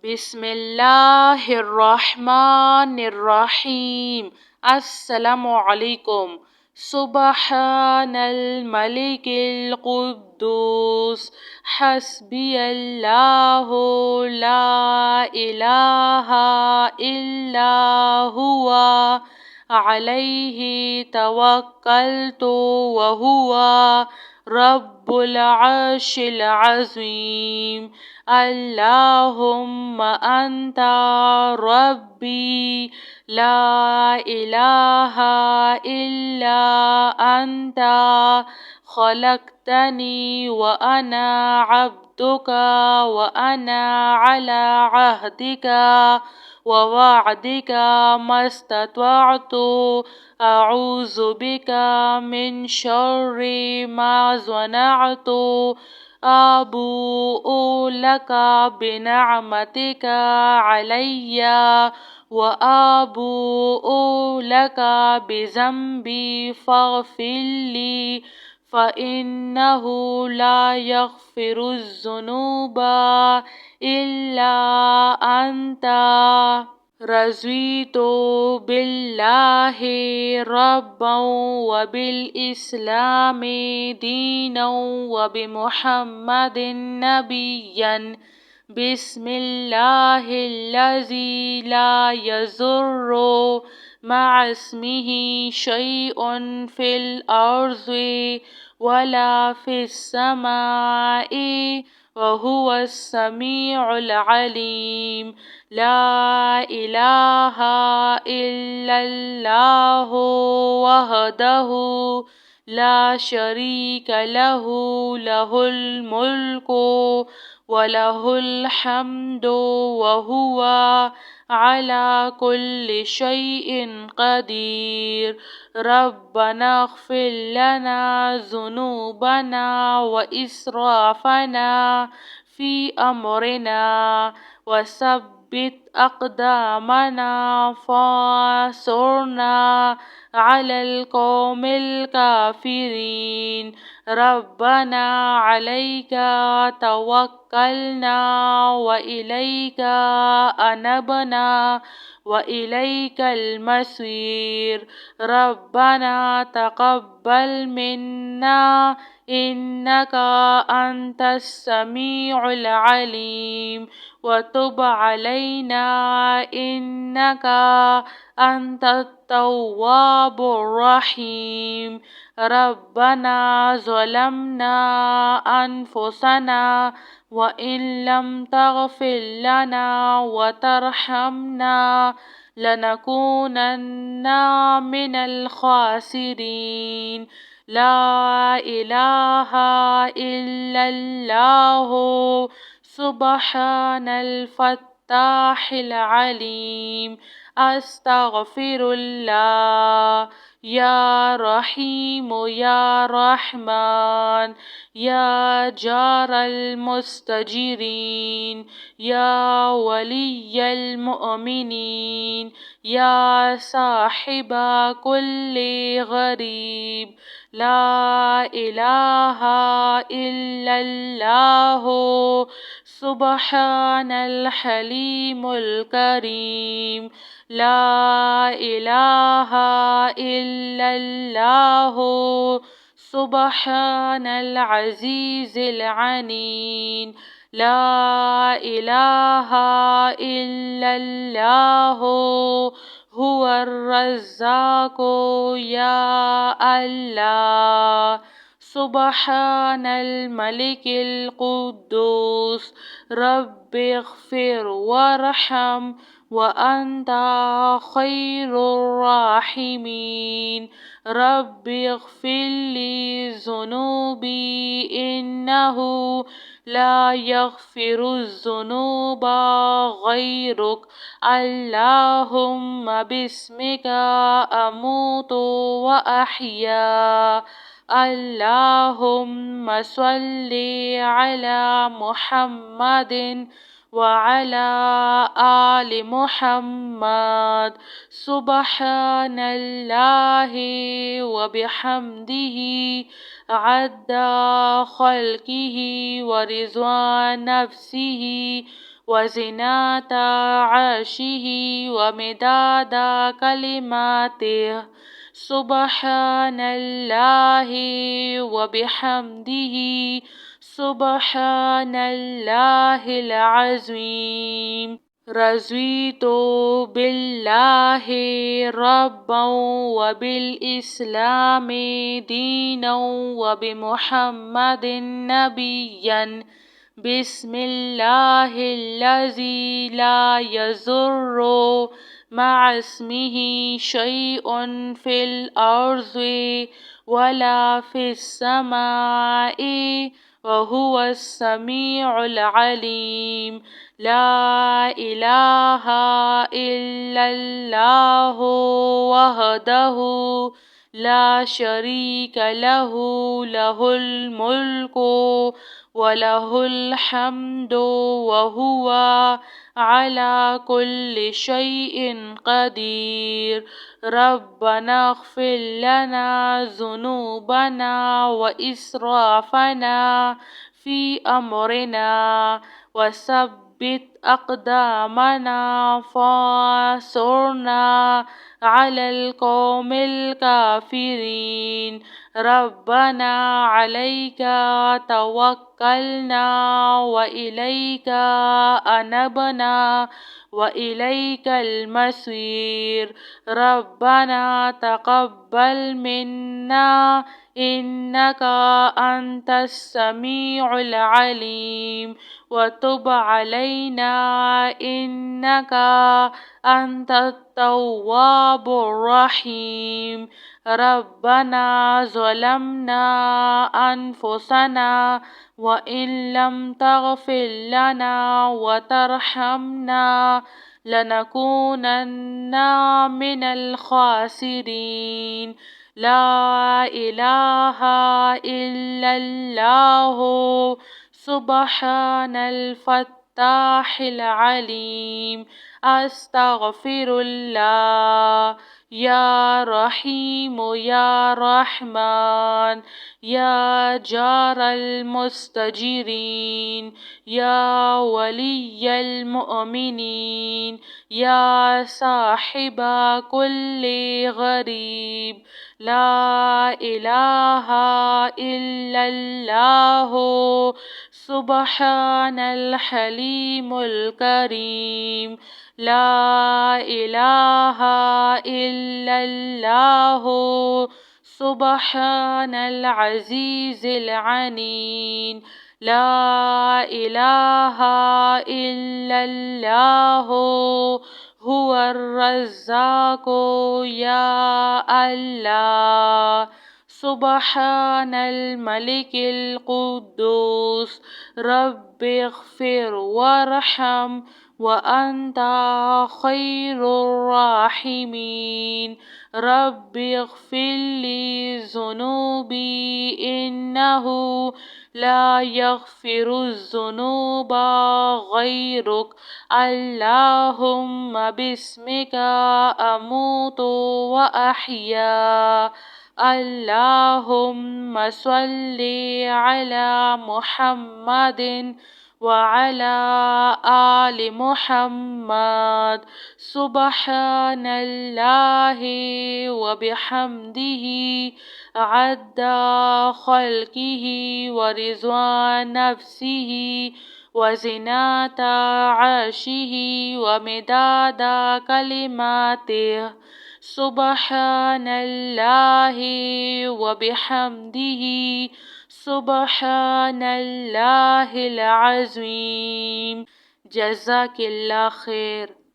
بسم اللہ الرحمن الرحیم۔ السلام علیکم۔ سبحان الملک القدوس حسبی اللہ لا الہ الا ہوا علیہ توکلت وہو رب العرش العظیم۔ اللہم انت ربی لا الہ الا انت خلقتنی وانا عبدک وانا علی عہدک ووعدک ما استطعت اعوذ بک من شر ما صنعت ابوء لک بنعمتک علی وابوء لک بذنبی فاغفر لی فإنه لا يغفر الذنوب إلا أنت۔ رضیت باللہ ربا وبالاسلام دینا وبمحمد نبیا۔ بسم اللہ الذی لا یضر مع اسمہ شیء فی الارض ولا فی السماء وهو السمیع العلیم۔ لا الہ الا اللہ وحدہ لا شریک لہ لہ الملک ولہ الحمد وہو علی کل شیء قدیر۔ ربنا اغفر لنا ذنوبنا واسرافنا فی امرنا وثبت اقدامنا وانصرنا علی القوم الکافرین۔ ربنا علیک توکلنا والیک انبنا والیک المصیر۔ ربنا تقبل منا انک انت السمیع العلیم وتب علینا انک انت التواب الرحیم۔ ربنا ظلمنا انفسنا وان لم تغفر لنا وترحمنا لنکونن من الخاسرین۔ لا الہ الا اللہ سبحان الفتاح العلیم۔ استغفر اللہ۔ یا رحیم یا رحمن یا جار المستجیرین یا ولی المؤمنین یا صاحب کل غریب۔ لا الہ الا اللہ سبحان الحلیم الکریم۔ لا الہ الا اللہ سبحان العزیز العنین۔ لا الہ الا اللہ هو الرزاق یا اللہ۔ سبحان الملک القدوس رب اغفر وارحم وانت خیر الراحمین۔ رب اغفر لی ذنوبی انہ لا یغفر الذنوب غیرک۔ اللہم باسمک اموت واحیا۔ اللہم صلی علی محمد وعلی آل محمد۔ سبحان اللہ وبحمدہ عدد خلقہ ورضوان نفسہ وزنة عرشه ومداد كلماته سبحان الله وبحمده سبحان الله العظيم رضيت بالله ربا وبالإسلام دينا وبمحمد نبيا بسم الله الذي لا يضر مع اسمه شيء في الأرض ولا في السماء وهو السميع العليم لا إله إلا الله وحده لا شريك له له الملك وله الحمد وهو على كل شيء قدير ربنا اغفر لنا ذنوبنا وإسرافنا في أمرنا وثبت أقدامنا فانصرنا على القوم الكافرين ربنا عليك توكلنا وإليك أنبنا وإليك المصير ربنا تقبل منا إنك أنت السميع العليم وتب علينا إنك أنت التواب الرحيم ربنا ظلمنا أنفسنا وإن لم تغفر لنا وترحمنا لنكونن من الخاسرين لا إله إلا الله سبحان الفتاح العليم أستغفر الله يا رحيم يا رحمن يا جار المستجيرين يا ولي المؤمنين يا صاحب كل غريب لا إله إلا الله سبحان الحليم الكريم لا إله إلا الله سبحان العزيز العنيد لا إله إلا الله هو الرزاق يا الله سبحان الملك القدوس رب اغفر وارحم وأنت خير الراحمين رب اغفر لي ذنوبي إنه لا يغفر الذنوب غيرك اللهم باسمك أموت وأحيا اللهم صل على محمد وعلى آل محمد سبحان الله وبحمده عد خلقه ورضوان نفسه وزنة عرشه ومداد كلماته سبحان الله وبحمده سبحان الله العظيم جزاك الله خير.